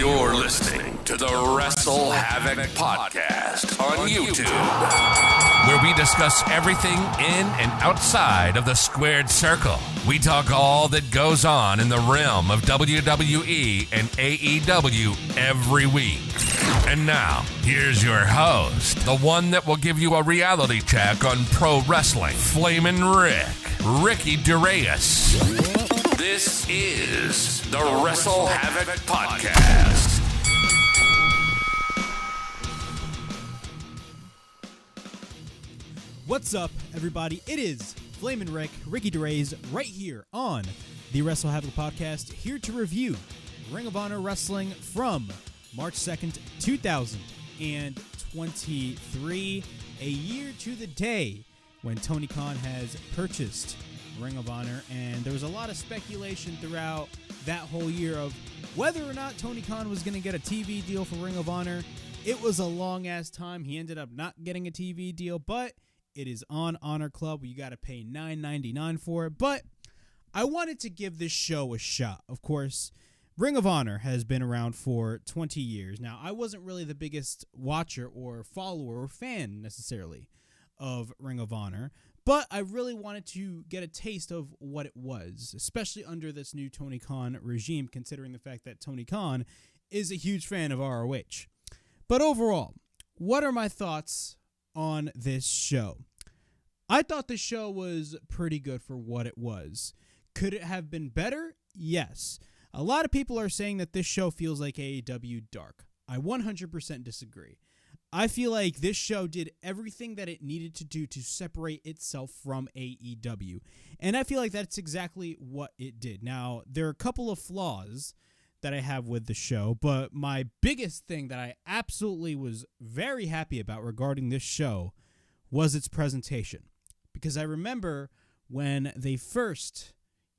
You're listening to the WrestleHavoc Podcast on YouTube, where we discuss everything in and outside of the squared circle. We talk all that goes on in the realm of WWE and AEW every week. And now, here's your host, the one that will give you a reality check on pro wrestling, Flamin' Ricky Duraeus. This is the WrestleHavoc Podcast. What's up, everybody? It is Flamin' Ricky Duraeus, right here on the WrestleHavoc Podcast, here to review Ring of Honor Wrestling from March 2nd, 2023, a year to the day when Tony Khan has purchased Ring of Honor, and there was a lot of speculation throughout that whole year of whether or not Tony Khan was going to get a TV deal for Ring of Honor. It was a long-ass time. He ended up not getting a TV deal, but it is on Honor Club. You got to pay $9.99 for it, but I wanted to give this show a shot. Of course, Ring of Honor has been around for 20 years. Now, I wasn't really the biggest watcher or follower or fan necessarily of Ring of Honor, but I really wanted to get a taste of what it was, especially under this new Tony Khan regime, considering the fact that Tony Khan is a huge fan of ROH. But overall, what are my thoughts on this show? I thought the show was pretty good for what it was. Could it have been better? Yes. A lot of people are saying that this show feels like AEW Dark. I 100% disagree. I feel like this show did everything that it needed to do to separate itself from AEW. And I feel like that's exactly what it did. Now, there are a couple of flaws that I have with the show, but my biggest thing that I absolutely was very happy about regarding this show was its presentation. Because I remember when they first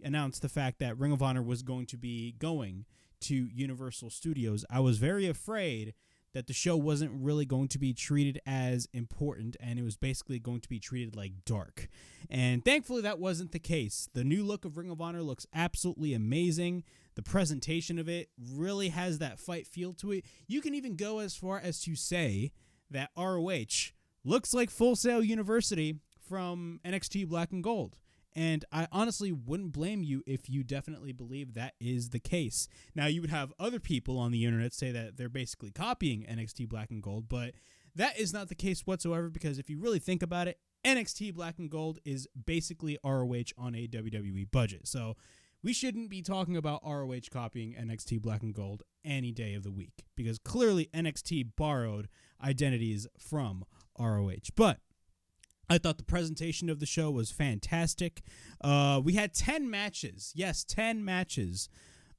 announced the fact that Ring of Honor was going to be going to Universal Studios, I was very afraid that the show wasn't really going to be treated as important, and it was basically going to be treated like dark. And thankfully, that wasn't the case. The new look of Ring of Honor looks absolutely amazing. The presentation of it really has that fight feel to it. You can even go as far as to say that ROH looks like Full Sail University from NXT Black and Gold. And I honestly wouldn't blame you if you definitely believe that is the case. Now, you would have other people on the internet say that they're basically copying NXT Black and Gold, but that is not the case whatsoever, because if you really think about it, NXT Black and Gold is basically ROH on a WWE budget. So we shouldn't be talking about ROH copying NXT Black and Gold any day of the week, because clearly NXT borrowed identities from ROH. But I thought the presentation of the show was fantastic. We had 10 matches. Yes, 10 matches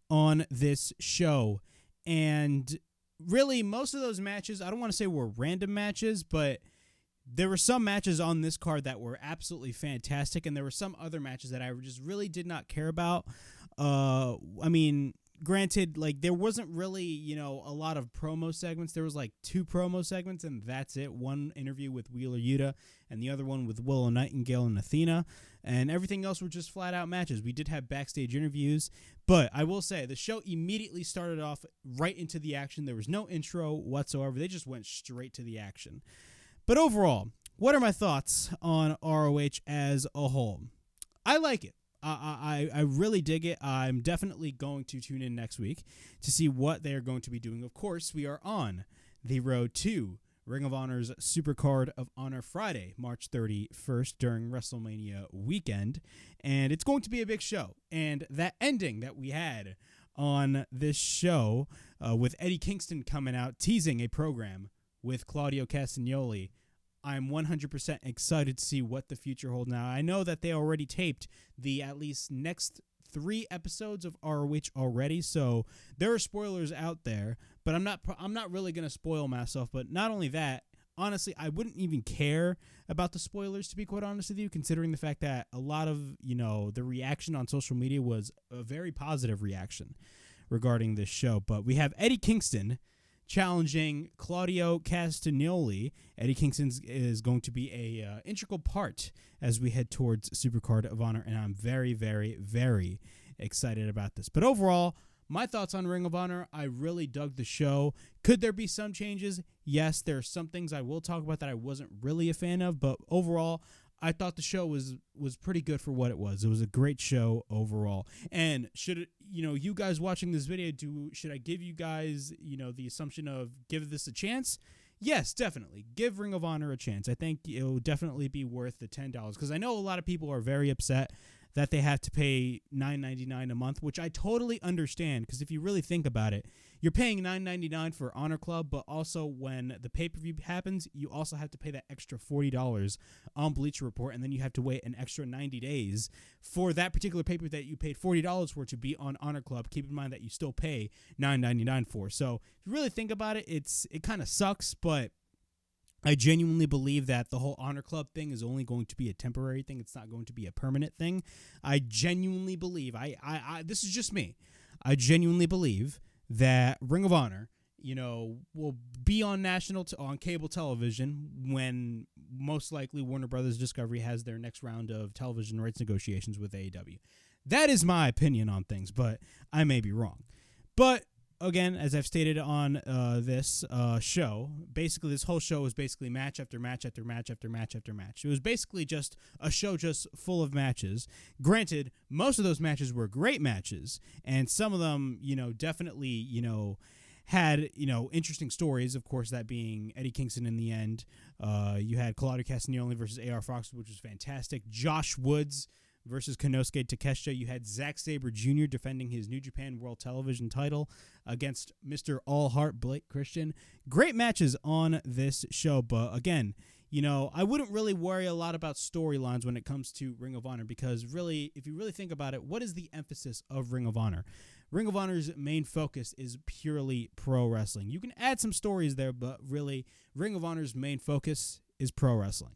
on this show. And really, most of those matches, I don't want to say were random matches, but there were some matches on this card that were absolutely fantastic, and there were some other matches that I just really did not care about. I mean, granted, like, there wasn't really, a lot of promo segments. There was like 2 promo segments, and that's it. One interview with Wheeler Yuta, and the other one with Willow Nightingale and Athena, and everything else were just flat out matches. We did have backstage interviews, but I will say the show immediately started off right into the action. There was no intro whatsoever. They just went straight to the action. But overall, what are my thoughts on ROH as a whole? I like it. I really dig it. I'm definitely going to tune in next week to see what they are going to be doing. Of course, we are on the road to Ring of Honor's Supercard of Honor Friday, March 31st during WrestleMania weekend, and it's going to be a big show. And that ending that we had on this show with Eddie Kingston coming out teasing a program with Claudio Castagnoli, I'm 100% excited to see what the future holds. Now, I know that they already taped the at least next 3 episodes of ROH already, so there are spoilers out there, but I'm not really going to spoil myself. But not only that, honestly, I wouldn't even care about the spoilers, to be quite honest with you, considering the fact that a lot of, the reaction on social media was a very positive reaction regarding this show. But we have Eddie Kingston challenging Claudio Castagnoli. Eddie Kingston is going to be a integral part as we head towards Supercard of Honor, and I'm very, very, very excited about this. But overall, my thoughts on Ring of Honor, I really dug the show. Could there be some changes? Yes, there are some things I will talk about that I wasn't really a fan of, but overall, I thought the show was pretty good for what it was. It was a great show overall. And should you guys watching this video, should I give you guys, the assumption of give this a chance? Yes, definitely. Give Ring of Honor a chance. I think it'll definitely be worth the $10 because I know a lot of people are very upset that they have to pay $9.99 a month, which I totally understand because if you really think about it, you're paying $9.99 for Honor Club, but also when the pay-per-view happens, you also have to pay that extra $40 on Bleacher Report, and then you have to wait an extra 90 days for that particular pay-per-view that you paid $40 for to be on Honor Club. Keep in mind that you still pay $9.99 for. So if you really think about it, it kind of sucks, but I genuinely believe that the whole Honor Club thing is only going to be a temporary thing. It's not going to be a permanent thing. I genuinely believe, this is just me, I genuinely believe that Ring of Honor, will be on on cable television when most likely Warner Brothers Discovery has their next round of television rights negotiations with AEW. That is my opinion on things, but I may be wrong. But again, as I've stated on this show, basically this whole show was basically match after match after match after match after match. It was basically just a show just full of matches. Granted, most of those matches were great matches, and some of them, definitely, had, interesting stories, of course, that being Eddie Kingston in the end. You had Claudio Castagnoli versus A.R. Fox, which was fantastic. Josh Woods versus Konosuke Takeshita. You had Zack Sabre Jr. defending his New Japan World Television title against Mr. All Heart Blake Christian. Great matches on this show, but again, I wouldn't really worry a lot about storylines when it comes to Ring of Honor because really, if you really think about it, what is the emphasis of Ring of Honor? Ring of Honor's main focus is purely pro wrestling. You can add some stories there, but really, Ring of Honor's main focus is pro wrestling.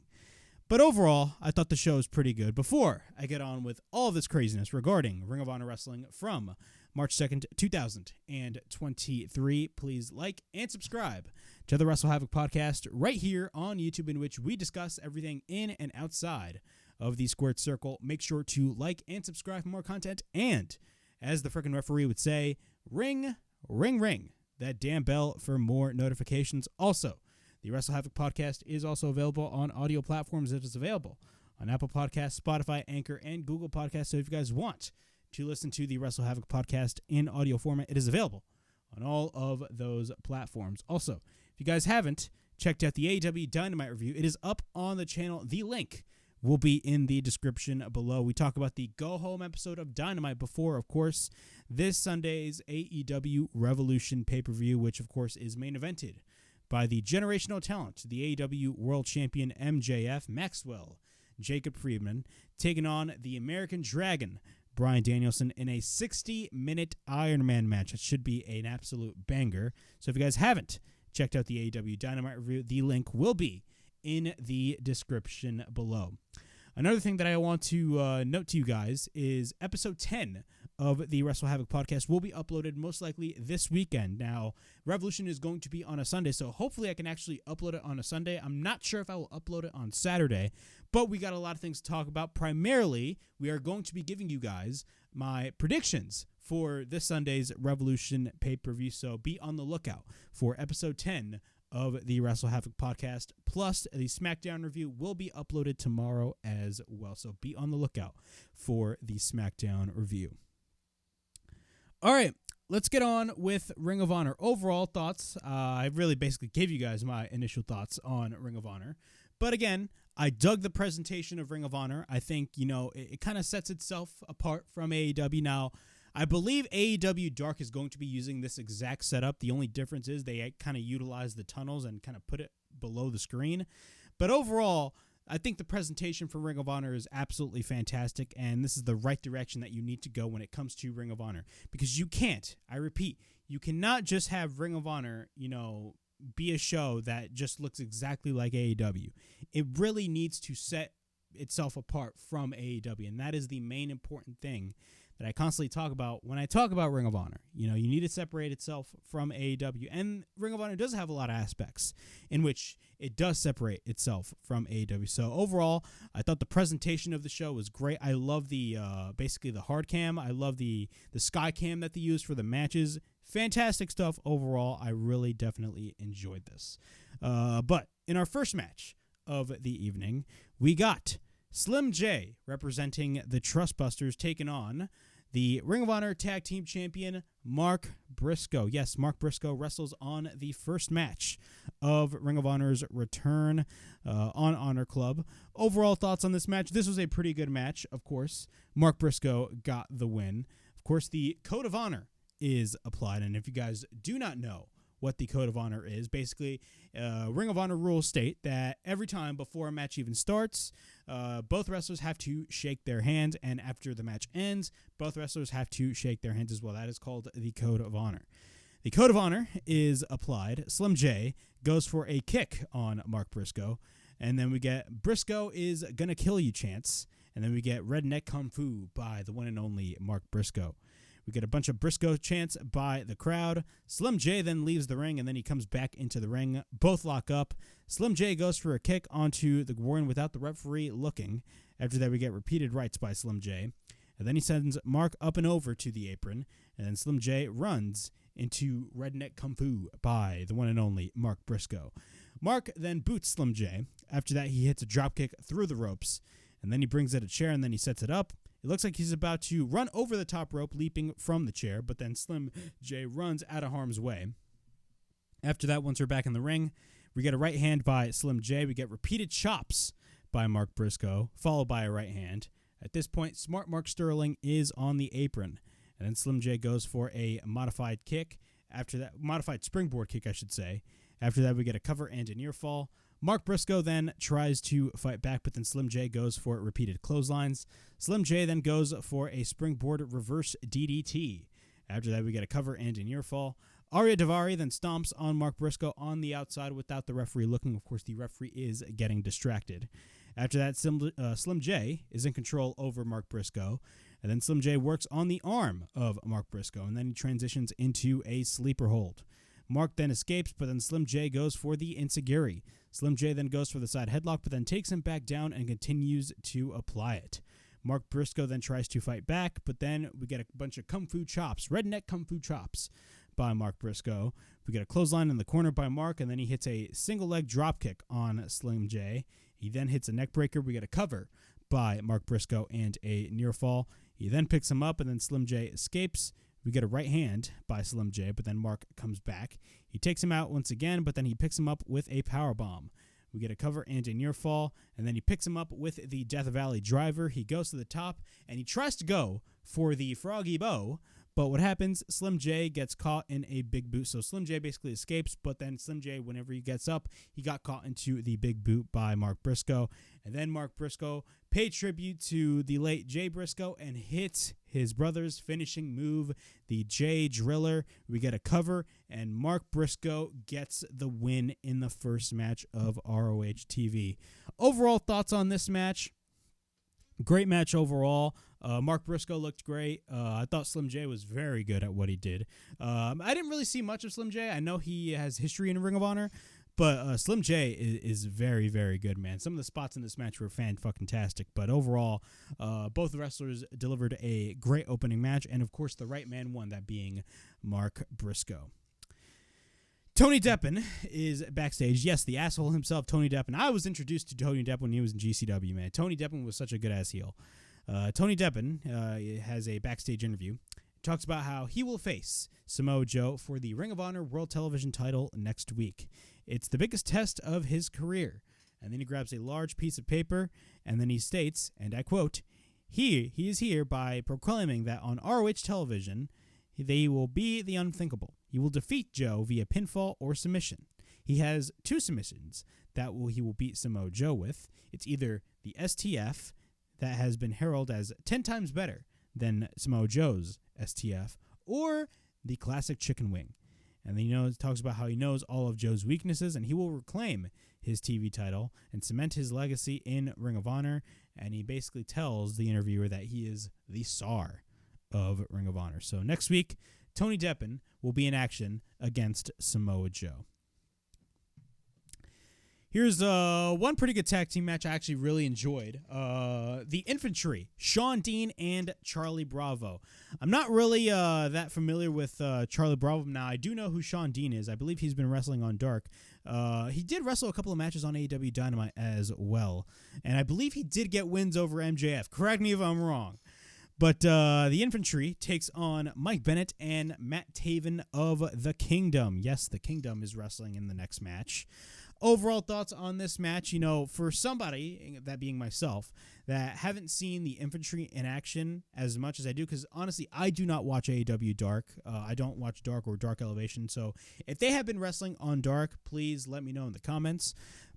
But overall, I thought the show was pretty good. Before I get on with all this craziness regarding Ring of Honor Wrestling from March 2nd, 2023, please like and subscribe to the WrestleHavoc Podcast right here on YouTube, in which we discuss everything in and outside of the squared circle. Make sure to like and subscribe for more content. And as the frickin' referee would say, ring, ring, ring that damn bell for more notifications. Also, the WrestleHavoc Podcast is also available on audio platforms. It is available on Apple Podcasts, Spotify, Anchor, and Google Podcasts. So if you guys want to listen to the WrestleHavoc Podcast in audio format, it is available on all of those platforms. Also, if you guys haven't checked out the AEW Dynamite review, it is up on the channel. The link will be in the description below. We talk about the go-home episode of Dynamite before, of course, this Sunday's AEW Revolution pay-per-view, which, of course, is main evented by the generational talent, the AEW World Champion MJF, Maxwell Jacob Friedman, taking on the American Dragon, Bryan Danielson, in a 60-minute Iron Man match. It should be an absolute banger. So if you guys haven't checked out the AEW Dynamite review, the link will be in the description below. Another thing that I want to note to you guys is episode 10 of the WrestleHavoc Podcast will be uploaded most likely this weekend. Now, Revolution is going to be on a Sunday, so hopefully I can actually upload it on a Sunday. I'm not sure if I will upload it on Saturday, but we got a lot of things to talk about. Primarily, we are going to be giving you guys my predictions for this Sunday's Revolution pay-per-view, so be on the lookout for episode 10 of the WrestleHavoc Podcast, plus the SmackDown review will be uploaded tomorrow as well, so be on the lookout for the SmackDown review. All right, let's get on with Ring of Honor. Overall thoughts, I really basically gave you guys my initial thoughts on Ring of Honor, but again, I dug the presentation of Ring of Honor. I think, it kind of sets itself apart from AEW. Now, I believe AEW Dark is going to be using this exact setup. The only difference is they kind of utilize the tunnels and kind of put it below the screen. But overall, I think the presentation for Ring of Honor is absolutely fantastic, and this is the right direction that you need to go when it comes to Ring of Honor. Because you can't, I repeat, you cannot just have Ring of Honor, be a show that just looks exactly like AEW. It really needs to set itself apart from AEW, and that is the main important thing that I constantly talk about when I talk about Ring of Honor. You need to separate itself from AEW. And Ring of Honor does have a lot of aspects in which it does separate itself from AEW. So overall, I thought the presentation of the show was great. I love the basically the hard cam. I love the sky cam that they used for the matches. Fantastic stuff overall. I really definitely enjoyed this. But in our first match of the evening, we got Slim J representing the Trustbusters taking on the Ring of Honor Tag Team Champion, Mark Briscoe. Yes, Mark Briscoe wrestles on the first match of Ring of Honor's return on Honor Club. Overall thoughts on this match? This was a pretty good match, of course. Mark Briscoe got the win. Of course, the Code of Honor is applied, and if you guys do not know what the Code of Honor is, basically, Ring of Honor rules state that every time before a match even starts, both wrestlers have to shake their hands, and after the match ends, both wrestlers have to shake their hands as well. That is called the Code of Honor. The Code of Honor is applied. Slim J goes for a kick on Mark Briscoe, and then we get Briscoe is gonna kill you chants, and then we get Redneck Kung Fu by the one and only Mark Briscoe. We get a bunch of Briscoe chants by the crowd. Slim J then leaves the ring, and then he comes back into the ring. Both lock up. Slim J goes for a kick onto the Warren without the referee looking. After that, we get repeated rights by Slim J. And then he sends Mark up and over to the apron, and then Slim J runs into Redneck Kung Fu by the one and only Mark Briscoe. Mark then boots Slim J. After that, he hits a dropkick through the ropes, and then he brings out a chair, and then he sets it up. It looks like he's about to run over the top rope, leaping from the chair, but then Slim J runs out of harm's way. After that, once we're back in the ring, we get a right hand by Slim J. We get repeated chops by Mark Briscoe, followed by a right hand. At this point, Smart Mark Sterling is on the apron, and then Slim J goes for a modified kick. After that, modified springboard kick, I should say. After that, we get a cover and a near fall. Mark Briscoe then tries to fight back, but then Slim J goes for repeated clotheslines. Slim J then goes for a springboard reverse DDT. After that, we get a cover and a near fall. Ari Davari then stomps on Mark Briscoe on the outside without the referee looking. Of course, the referee is getting distracted. After that, Slim J is in control over Mark Briscoe. And then Slim J works on the arm of Mark Briscoe, and then he transitions into a sleeper hold. Mark then escapes, but then Slim J goes for the enziguri. Slim J then goes for the side headlock, but then takes him back down and continues to apply it. Mark Briscoe then tries to fight back, but then we get a bunch of Kung Fu chops, redneck Kung Fu chops by Mark Briscoe. We get a clothesline in the corner by Mark, and then he hits a single leg dropkick on Slim J. He then hits a neck breaker. We get a cover by Mark Briscoe and a near fall. He then picks him up, and then Slim J escapes. We get a right hand by Slim J, but then Mark comes back. He takes him out once again, but then he picks him up with a powerbomb. We get a cover and a near fall, and then he picks him up with the Death Valley driver. He goes to the top, and he tries to go for the Froggy Bow, but what happens, Slim J gets caught in a big boot. So Slim J basically escapes, but then Slim J, whenever he gets up, he got caught into the big boot by Mark Briscoe. And then Mark Briscoe paid tribute to the late Jay Briscoe and hits his brother's finishing move, the Jay Driller. We get a cover, and Mark Briscoe gets the win in the first match of ROH TV. Overall thoughts on this match? Great match overall. Mark Briscoe looked great. I thought Slim J was very good at what he did. I didn't really see much of Slim J. I know he has history in Ring of Honor, but Slim J is very, very good, man. Some of the spots in this match were fan-fucking-tastic, but overall, both wrestlers delivered a great opening match, and of course, the right man won, that being Mark Briscoe. Tony Deppen is backstage. Yes, the asshole himself, Tony Deppen. I was introduced to Tony Deppen when he was in GCW, man. Tony Deppen was such a good-ass heel. Tony Deppen has a backstage interview. Talks about how he will face Samoa Joe for the Ring of Honor World Television title next week. It's the biggest test of his career. And then he grabs a large piece of paper, and then he states, and I quote, he is here by proclaiming that on ROH television, they will be the unthinkable. He will defeat Joe via pinfall or submission. He has 2 submissions that he will beat Samoa Joe with. It's either the STF, that has been heralded as 10 times better than Samoa Joe's STF, or the classic chicken wing. And then he talks about how he knows all of Joe's weaknesses, and he will reclaim his TV title and cement his legacy in Ring of Honor. And he basically tells the interviewer that he is the czar of Ring of Honor. So next week, Tony Deppen will be in action against Samoa Joe. Here's one pretty good tag team match I actually really enjoyed. The Infantry, Shawn Dean and Charlie Bravo. I'm not really that familiar with Charlie Bravo. Now, I do know who Shawn Dean is. I believe he's been wrestling on Dark. He did wrestle a couple of matches on AEW Dynamite as well. And I believe he did get wins over MJF. Correct me if I'm wrong. But the Infantry takes on Mike Bennett and Matt Taven of the Kingdom. Yes, the Kingdom is wrestling in the next match. Overall thoughts on this match, for somebody, that being myself, that haven't seen the Infantry in action as much as I do, because honestly, I do not watch AEW Dark. I don't watch Dark or Dark Elevation, so if they have been wrestling on Dark, please let me know in the comments.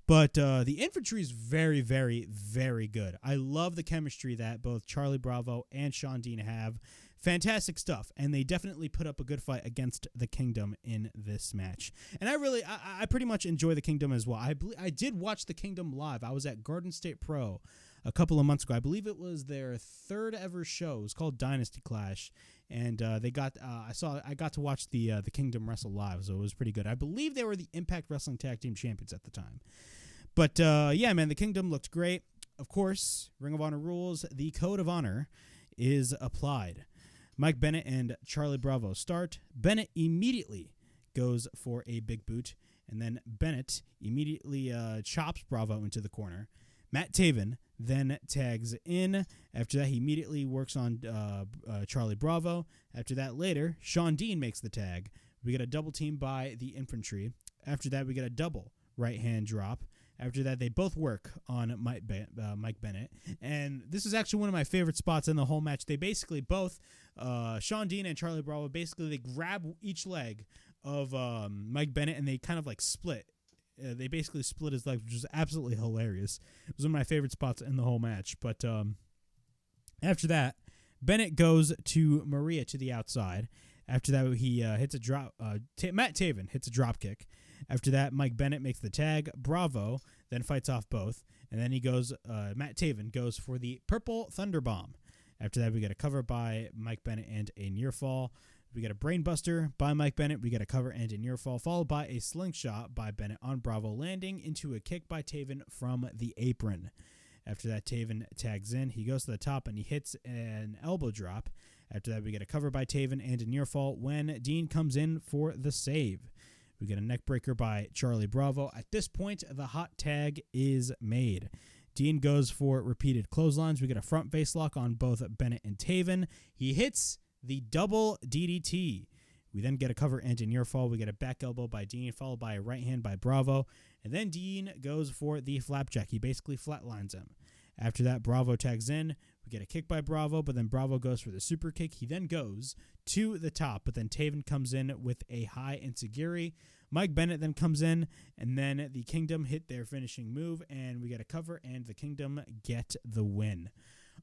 But the Infantry is very, very, very good. I love the chemistry that both Charlie Bravo and Shawn Dean have. Fantastic stuff, and they definitely put up a good fight against the Kingdom in this match. And I pretty much enjoy the Kingdom as well. I did watch the Kingdom live. I was at Garden State Pro a couple of months ago. I believe it was their third ever show. It was called Dynasty Clash, and I got to watch the Kingdom wrestle live, so it was pretty good. I believe they were the Impact Wrestling Tag Team Champions at the time. But yeah, man, the Kingdom looked great. Of course, Ring of Honor rules. The Code of Honor is applied. Mike Bennett and Charlie Bravo start. Bennett immediately goes for a big boot, and then Bennett immediately chops Bravo into the corner. Matt Taven then tags in. After that, he immediately works on Charlie Bravo. After that, later, Shawn Dean makes the tag. We get a double team by the Infantry. After that, we get a double right-hand drop. After that, they both work on Mike Bennett. And this is actually one of my favorite spots in the whole match. They basically both, Shawn Dean and Charlie Bravo, they grab each leg of Mike Bennett, and they kind of like split. They basically split his legs, which is absolutely hilarious. It was one of my favorite spots in the whole match. But after that, Bennett goes to Maria to the outside. After that, he hits a drop. Matt Taven hits a drop kick. After that, Mike Bennett makes the tag. Bravo then fights off both. And then Matt Taven goes for the Purple Thunder Bomb. After that, we get a cover by Mike Bennett and a near fall. We get a brainbuster by Mike Bennett. We get a cover and a near fall, followed by a slingshot by Bennett on Bravo, landing into a kick by Taven from the apron. After that, Taven tags in. He goes to the top and he hits an elbow drop. After that, we get a cover by Taven and a near fall when Dean comes in for the save. We get a neck breaker by Charlie Bravo. At this point, the hot tag is made. Dean goes for repeated clotheslines. We get a front face lock on both Bennett and Taven. He hits the double DDT. We then get a cover and a near fall. We get a back elbow by Dean, followed by a right hand by Bravo. And then Dean goes for the flapjack. He basically flatlines him. After that, Bravo tags in. We get a kick by Bravo, but then Bravo goes for the super kick. He then goes to the top, but then Taven comes in with a high enziguri. Mike Bennett then comes in, and then the Kingdom hit their finishing move, and we get a cover, and the Kingdom get the win.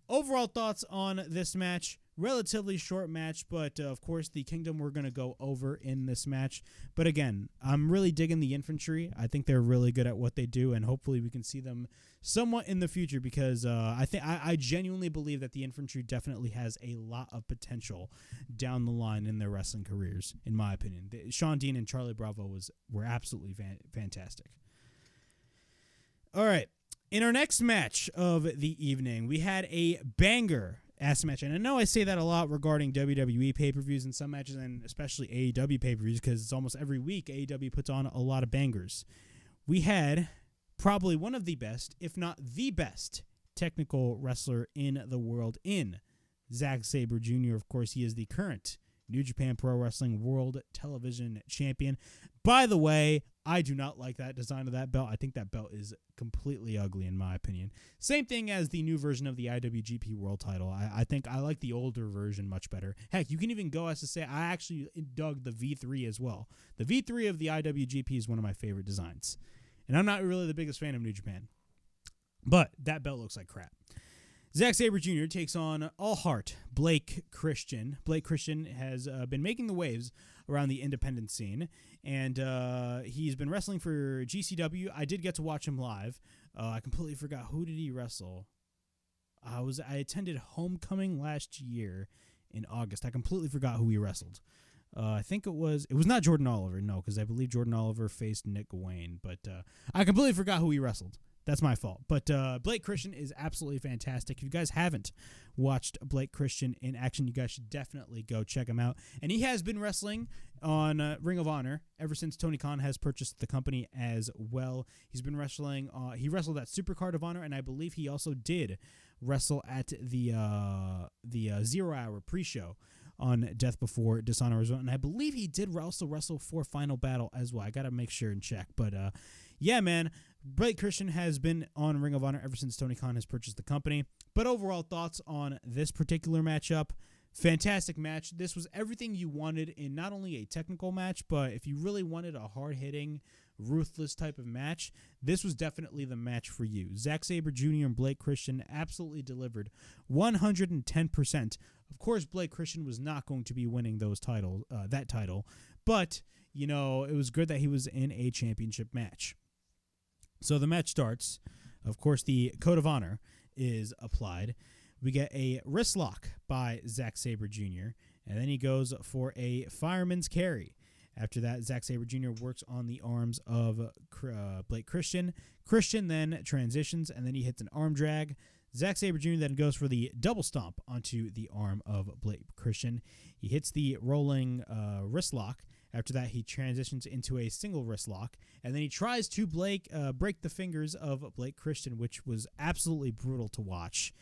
Overall thoughts on this match, relatively short match, but of course the Kingdom we're going to go over in this match. But again, I'm really digging the Infantry. I think they're really good at what they do, and hopefully we can see them somewhat in the future, because I genuinely believe that the Infantry definitely has a lot of potential down the line in their wrestling careers, in my opinion. Shawn Dean and Charlie Bravo were absolutely fantastic. All right. In our next match of the evening, we had a banger-ass match. And I know I say that a lot regarding WWE pay-per-views and some matches, and especially AEW pay-per-views, because it's almost every week AEW puts on a lot of bangers. We had probably one of the best, if not the best, technical wrestler in the world in Zack Sabre Jr. Of course, he is the current New Japan Pro Wrestling World Television Champion. By the way, I do not like that design of that belt. I think that belt is completely ugly, in my opinion. Same thing as the new version of the IWGP World Title. I think I like the older version much better. Heck, you can even go as to say I actually dug the V3 as well. The V3 of the IWGP is one of my favorite designs. And I'm not really the biggest fan of New Japan, but that belt looks like crap. Zack Sabre Jr. takes on All Heart Blake Christian. Blake Christian has been making the waves around the independent scene, and he's been wrestling for GCW. I did get to watch him live. I completely forgot, who did he wrestle? I attended Homecoming last year in August. I completely forgot who he wrestled. I think it was not Jordan Oliver, no, because I believe Jordan Oliver faced Nick Wayne, but I completely forgot who he wrestled. That's my fault. But Blake Christian is absolutely fantastic. If you guys haven't watched Blake Christian in action, you guys should definitely go check him out. And he has been wrestling on Ring of Honor ever since Tony Khan has purchased the company as well. He's been wrestling. He wrestled at Supercard of Honor, and I believe he also did wrestle at the 0 Hour pre-show on Death Before Dishonor as well. And I believe he did also wrestle for Final Battle as well. I got to make sure and check. But yeah, man, Blake Christian has been on Ring of Honor ever since Tony Khan has purchased the company. But overall thoughts on this particular matchup, fantastic match. This was everything you wanted in not only a technical match, but if you really wanted a hard-hitting, ruthless type of match, this was definitely the match for you. Zack Sabre Jr. and Blake Christian absolutely delivered 110%. Of course, Blake Christian was not going to be winning that title, but you know, it was good that he was in a championship match. So the match starts. Of course, the Code of Honor is applied. We get a wrist lock by Zack Sabre Jr., and then he goes for a fireman's carry. After that, Zack Sabre Jr. works on the arms of Blake Christian. Christian then transitions, and then he hits an arm drag. Zack Sabre Jr. then goes for the double stomp onto the arm of Blake Christian. He hits the rolling wrist lock. After that, he transitions into a single wrist lock, and then he tries to break the fingers of Blake Christian, which was absolutely brutal to watch.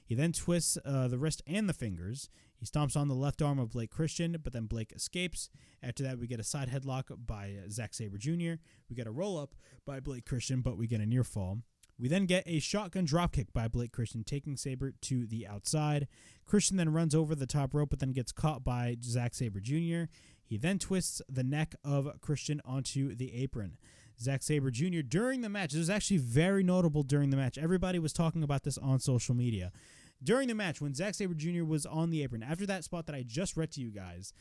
He then twists the wrist and the fingers. He stomps on the left arm of Blake Christian, but then Blake escapes. After that, we get a side headlock by Zack Sabre Jr. We get a roll-up by Blake Christian, but we get a near fall. We then get a shotgun dropkick by Blake Christian, taking Sabre to the outside. Christian then runs over the top rope, but then gets caught by Zack Sabre Jr. He then twists the neck of Christian onto the apron. Zack Sabre Jr. during the match, this was actually very notable during the match. Everybody was talking about this on social media. During the match, when Zack Sabre Jr. was on the apron, after that spot that I just read to you guys,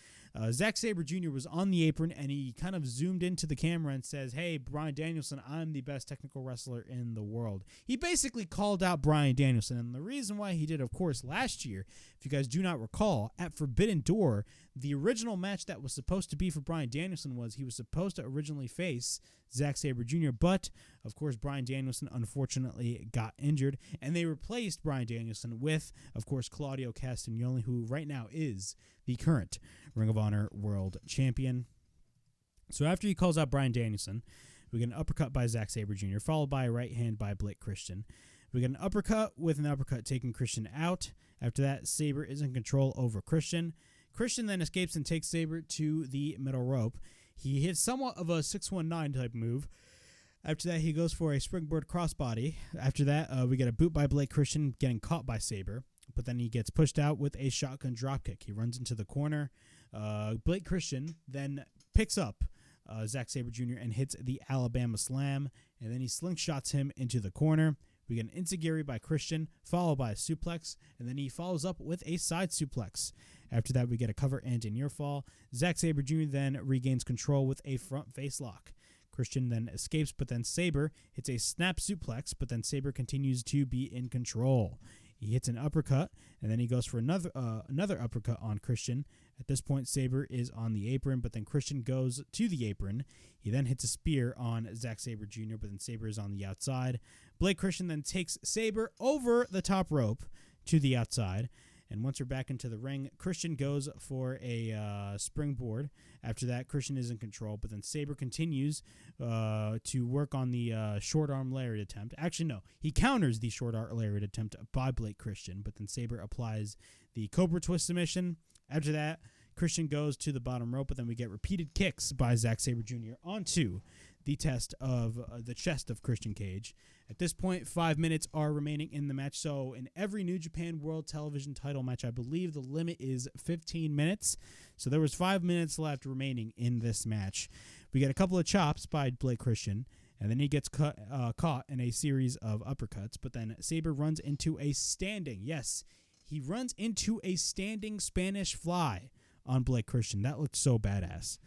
Zack Sabre Jr. was on the apron, and he kind of zoomed into the camera and says, "Hey, Bryan Danielson, I'm the best technical wrestler in the world." He basically called out Bryan Danielson, and the reason why he did, of course, last year, if you guys do not recall, at Forbidden Door, the original match that was supposed to be for Bryan Danielson was he was supposed to originally face Zack Sabre Jr., but, of course, Bryan Danielson unfortunately got injured, and they replaced Bryan Danielson with, of course, Claudio Castagnoli, who right now is the current Ring of Honor World Champion. So after he calls out Bryan Danielson, we get an uppercut by Zack Sabre Jr., followed by a right hand by Blake Christian. We get an uppercut with an uppercut taking Christian out. After that, Sabre is in control over Christian. Christian then escapes and takes Sabre to the middle rope. He hits somewhat of a 619 type move. After that, he goes for a springboard crossbody. After that, we get a boot by Blake Christian getting caught by Sabre, but then he gets pushed out with a shotgun dropkick. He runs into the corner. Blake Christian then picks up Zack Sabre Jr. and hits the Alabama Slam, and then he slingshots him into the corner. We get an enziguri by Christian, followed by a suplex, and then he follows up with a side suplex. After that, we get a cover and a near fall. Zack Sabre Jr. then regains control with a front face lock. Christian then escapes, but then Sabre hits a snap suplex, but then Sabre continues to be in control. He hits an uppercut, and then he goes for another uppercut on Christian. At this point, Sabre is on the apron, but then Christian goes to the apron. He then hits a spear on Zack Sabre Jr., but then Sabre is on the outside. Blake Christian then takes Sabre over the top rope to the outside. And once we're back into the ring, Christian goes for a springboard. After that, Christian is in control, but then Sabre continues to work on the short arm lariat attempt. Actually, no, he counters the short arm lariat attempt by Blake Christian, but then Sabre applies the Cobra Twist submission. After that, Christian goes to the bottom rope, but then we get repeated kicks by Zack Sabre Jr. onto the chest of Christian Cage. At this point, 5 minutes are remaining in the match. So in every New Japan World Television title match, I believe the limit is 15 minutes. So there was 5 minutes left remaining in this match. We get a couple of chops by Blake Christian, and then he gets caught in a series of uppercuts. But then Sabre runs into a standing, yes, he runs into a standing Spanish fly on Blake Christian. That looked so badass.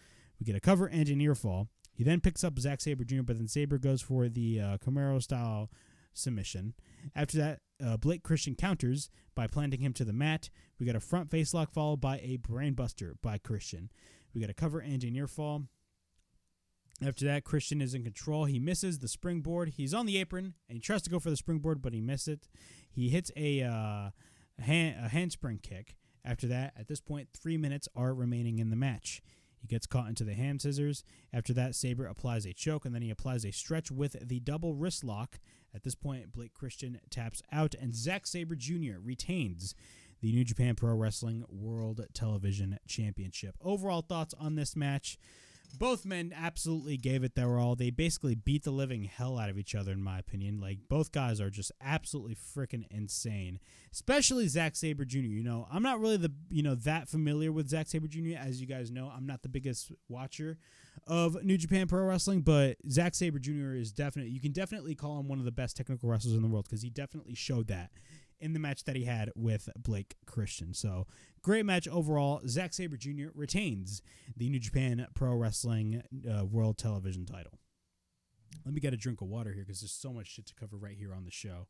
We get a cover and a near fall. He then picks up Zack Sabre Jr., but then Sabre goes for the Camaro-style submission. After that, Blake Christian counters by planting him to the mat. We got a front face lock followed by a brainbuster by Christian. We got a cover and a near fall. After that, Christian is in control. He misses the springboard. He's on the apron, and he tries to go for the springboard, but he missed it. He hits a handspring kick. After that, at this point, 3 minutes are remaining in the match. He gets caught into the ham scissors. After that, Sabre applies a choke, and then he applies a stretch with the double wrist lock. At this point, Blake Christian taps out, and Zack Sabre Jr. retains the New Japan Pro Wrestling World Television Championship. Overall thoughts on this match? Both men absolutely gave it their all. They basically beat the living hell out of each other, in my opinion. Like, both guys are just absolutely freaking insane. Especially Zack Sabre Jr. You know, I'm not really that familiar with Zack Sabre Jr. As you guys know, I'm not the biggest watcher of New Japan Pro Wrestling, but Zack Sabre Jr. is you can definitely call him one of the best technical wrestlers in the world, because he definitely showed that in the match that he had with Blake Christian. So, great match overall. Zack Sabre Jr. retains the New Japan Pro Wrestling World Television title. Let me get a drink of water here, because there's so much shit to cover right here on the show.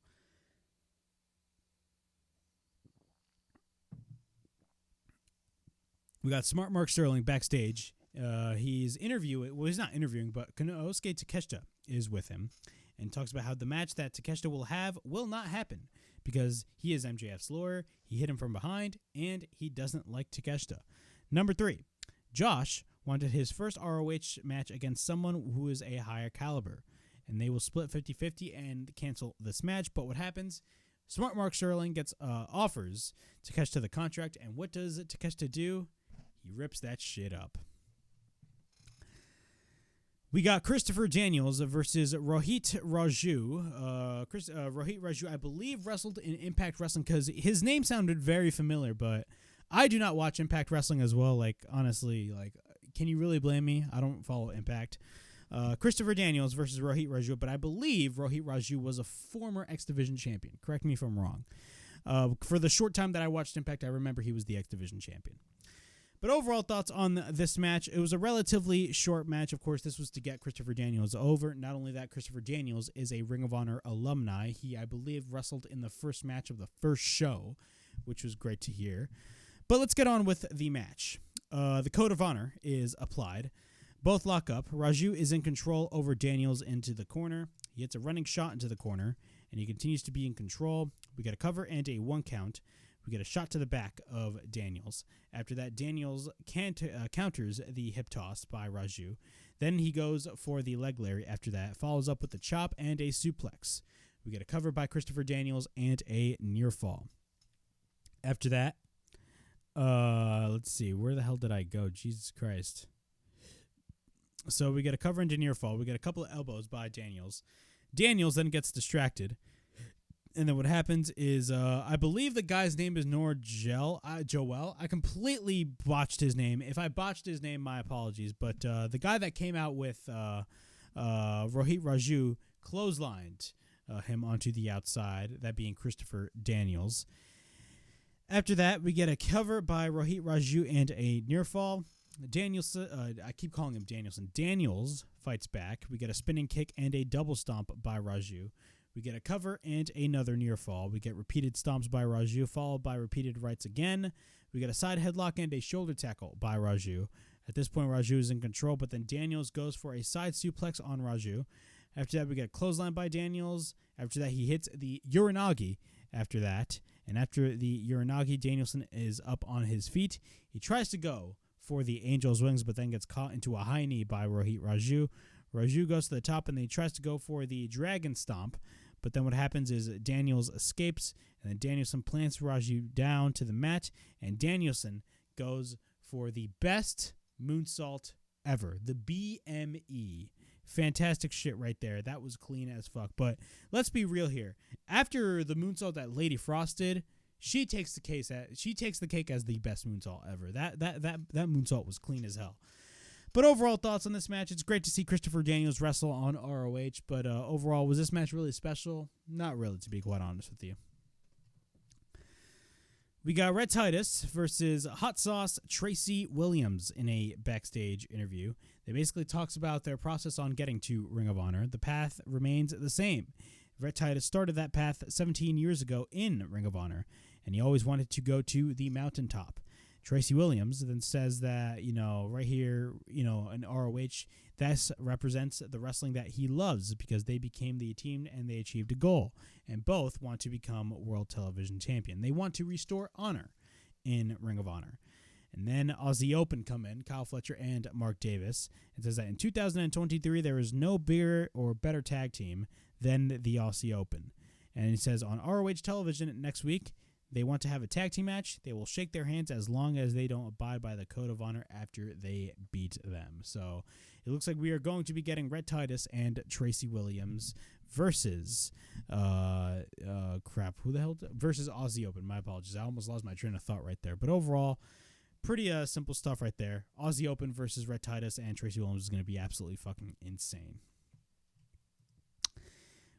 We got Smart Mark Sterling backstage. He's not interviewing, but Konosuke Takeshita is with him and talks about how the match that Takeshita will have will not happen, because he is MJF's lawyer, he hit him from behind, and he doesn't like Takeshita. Number 3, Josh wanted his first ROH match against someone who is a higher caliber, and they will split 50-50 and cancel this match. But what happens? Smart Mark Sterling offers Takeshita the contract, and what does Takeshita do? He rips that shit up. We got Christopher Daniels versus Rohit Raju. Rohit Raju, I believe, wrestled in Impact Wrestling, because his name sounded very familiar, but I do not watch Impact Wrestling as well. Like, honestly, can you really blame me? I don't follow Impact. Christopher Daniels versus Rohit Raju, but I believe Rohit Raju was a former X Division champion. Correct me if I'm wrong. For the short time that I watched Impact, I remember he was the X Division champion. But overall thoughts on this match, it was a relatively short match. Of course, this was to get Christopher Daniels over. Not only that, Christopher Daniels is a Ring of Honor alumni. He, I believe, wrestled in the first match of the first show, which was great to hear. But let's get on with the match. The Code of Honor is applied. Both lock up. Raju is in control over Daniels into the corner. He hits a running shot into the corner, and he continues to be in control. We get a cover and a 1 count. We get a shot to the back of Daniels. After that, Daniels counters the hip toss by Raju. Then he goes for the leg lariat after that, follows up with the chop and a suplex. We get a cover by Christopher Daniels and a near fall. After that, let's see, where the hell did I go? Jesus Christ. So we get a cover and a near fall. We get a couple of elbows by Daniels. Daniels then gets distracted. And then what happens is, I believe the guy's name is Joel. I completely botched his name. If I botched his name, my apologies. But the guy that came out with Rohit Raju clotheslined him onto the outside, that being Christopher Daniels. After that, we get a cover by Rohit Raju and a near fall. I keep calling him Danielson. Daniels fights back. We get a spinning kick and a double stomp by Raju. We get a cover and another near fall. We get repeated stomps by Raju, followed by repeated rights again. We get a side headlock and a shoulder tackle by Raju. At this point, Raju is in control, but then Daniels goes for a side suplex on Raju. After that, we get a clothesline by Daniels. After that, he hits the Uranagi after that. And after the Uranagi, Danielson is up on his feet. He tries to go for the Angel's Wings, but then gets caught into a high knee by Rohit Raju. Raju goes to the top, and then he tries to go for the Dragon Stomp. But then what happens is Daniels escapes, and then Danielson plants Raju down to the mat, and Danielson goes for the best moonsault ever, the BME. Fantastic shit right there. That was clean as fuck. But let's be real here. After the moonsault that Lady Frost did, she takes the cake as the best moonsault ever. That moonsault was clean as hell. But overall thoughts on this match, it's great to see Christopher Daniels wrestle on ROH, but overall, was this match really special? Not really, to be quite honest with you. We got Red Titus versus Hot Sauce Tracy Williams in a backstage interview. They basically talks about their process on getting to Ring of Honor. The path remains the same. Red Titus started that path 17 years ago in Ring of Honor, and he always wanted to go to the mountaintop. Tracy Williams then says that, right here, in ROH, this represents the wrestling that he loves because they became the team and they achieved a goal. And both want to become World Television Champion. They want to restore honor in Ring of Honor. And then Aussie Open come in, Kyle Fletcher and Mark Davis. It says that in 2023, there is no bigger or better tag team than the Aussie Open. And he says on ROH television next week, they want to have a tag team match. They will shake their hands as long as they don't abide by the code of honor after they beat them. So it looks like we are going to be getting Red Titus and Tracy Williams versus versus Aussie Open. My apologies. I almost lost my train of thought right there. But overall, pretty simple stuff right there. Aussie Open versus Red Titus and Tracy Williams is going to be absolutely fucking insane.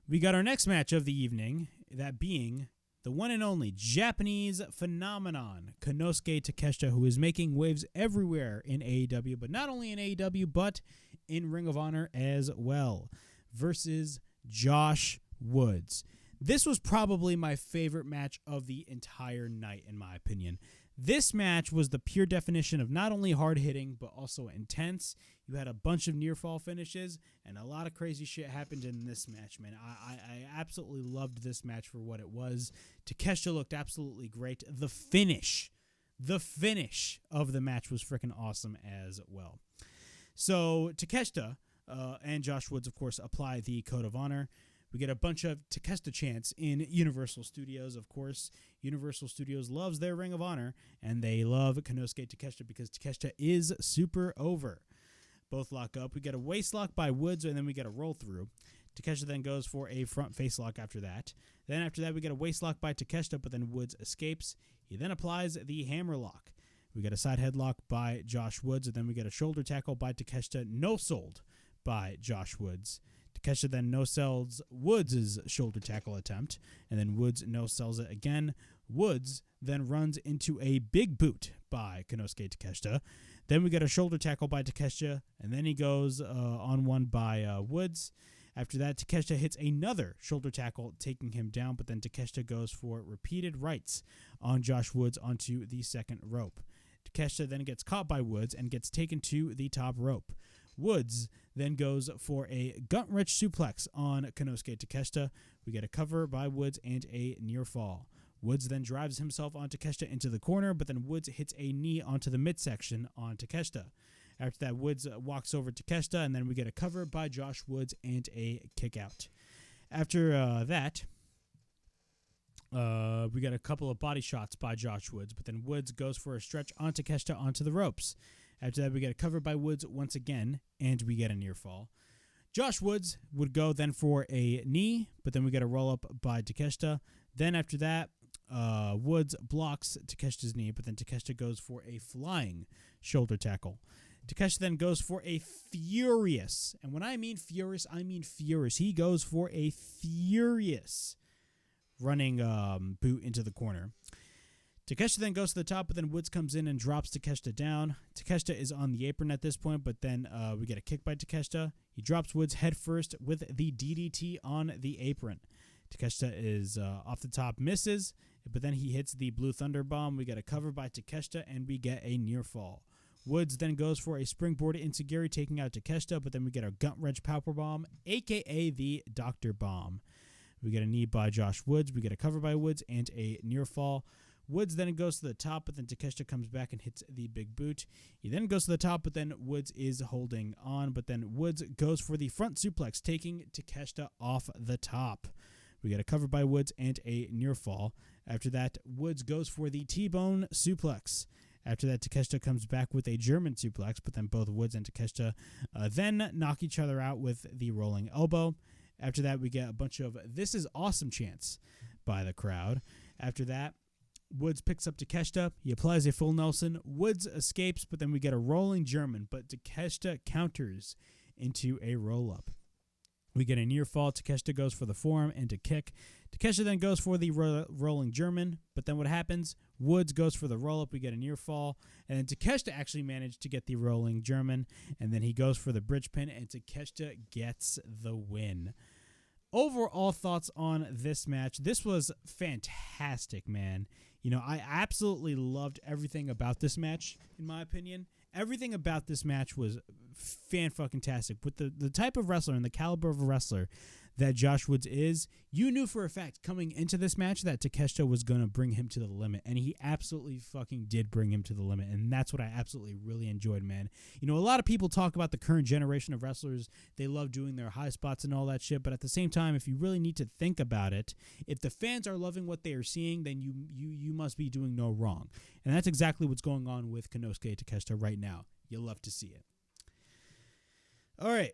We got our next match of the evening, that being the one and only Japanese phenomenon, Konosuke Takeshita, who is making waves everywhere in AEW, but not only in AEW, but in Ring of Honor as well, versus Josh Woods. This was probably my favorite match of the entire night, in my opinion. This match was the pure definition of not only hard-hitting, but also intense. You had a bunch of near-fall finishes, and a lot of crazy shit happened in this match, man. I absolutely loved this match for what it was. Takeshita looked absolutely great. The finish of the match was freaking awesome as well. So Takeshita and Josh Woods, of course, apply the Code of Honor. We get a bunch of Takeshita chants in Universal Studios, of course. Universal Studios loves their Ring of Honor, and they love Konosuke Takeshita because Takeshita is super over. Both lock up. We get a waist lock by Woods, and then we get a roll through. Takeshita then goes for a front face lock after that. Then after that, we get a waist lock by Takeshita, but then Woods escapes. He then applies the hammer lock. We get a side headlock by Josh Woods, and then we get a shoulder tackle by Takeshita, no-sold by Josh Woods. Takeshita then no-sells Woods' shoulder tackle attempt, and then Woods no-sells it again. Woods then runs into a big boot by Konosuke Takeshita. Then we get a shoulder tackle by Takeshita, and then he goes on one by Woods. After that, Takeshita hits another shoulder tackle, taking him down, but then Takeshita goes for repeated rights on Josh Woods onto the second rope. Takeshita then gets caught by Woods and gets taken to the top rope. Woods then goes for a gut-wrench suplex on Konosuke Takeshita. We get a cover by Woods and a near fall. Woods then drives himself on Takeshita into the corner, but then Woods hits a knee onto the midsection on Takeshita. After that, Woods walks over Takeshita, and then we get a cover by Josh Woods and a kick out. After that, we got a couple of body shots by Josh Woods, but then Woods goes for a stretch on Takeshita onto the ropes. After that, we get a cover by Woods once again, and we get a near fall. Josh Woods would go then for a knee, but then we get a roll-up by Takeshita. Then after that, Woods blocks Takeshita's knee, but then Takeshita goes for a flying shoulder tackle. Takeshita then goes for a furious, and when I mean furious, I mean furious. He goes for a furious running boot into the corner. Takeshita then goes to the top, but then Woods comes in and drops Takeshita down. Takeshita is on the apron at this point, but then we get a kick by Takeshita. He drops Woods head first with the DDT on the apron. Takeshita is off the top, misses, but then he hits the Blue Thunder Bomb. We get a cover by Takeshita, and we get a near fall. Woods then goes for a springboard enziguri, taking out Takeshita, but then we get a gut-wrench power bomb, a.k.a. the Dr. Bomb. We get a knee by Josh Woods. We get a cover by Woods and a near fall. Woods then goes to the top, but then Takeshita comes back and hits the big boot. He then goes to the top, but then Woods is holding on. But then Woods goes for the front suplex, taking Takeshita off the top. We get a cover by Woods and a near fall. After that, Woods goes for the T-bone suplex. After that, Takeshita comes back with a German suplex, but then both Woods and Takeshita then knock each other out with the rolling elbow. After that, we get a bunch of "This is awesome" chants by the crowd. After that, Woods picks up Takeshita. He applies a full Nelson. Woods escapes, but then we get a rolling German, but Takeshita counters into a roll-up. We get a near fall. Takeshita goes for the forearm and a kick. Takeshita then goes for the rolling German, but then what happens? Woods goes for the roll-up. We get a near fall, and then Takeshita actually managed to get the rolling German, and then he goes for the bridge pin, and Takeshita gets the win. Overall thoughts on this match. This was fantastic, man. I absolutely loved everything about this match, in my opinion. Everything about this match was fan-fucking-tastic. With the type of wrestler and the caliber of a wrestler that Josh Woods is, you knew for a fact coming into this match that Takeshita was going to bring him to the limit, and he absolutely fucking did bring him to the limit, and that's what I absolutely really enjoyed, man. A lot of people talk about the current generation of wrestlers. They love doing their high spots and all that shit, but at the same time, if you really need to think about it, if the fans are loving what they are seeing, then you must be doing no wrong, and that's exactly what's going on with Konosuke Takeshita right now. You'll love to see it. All right,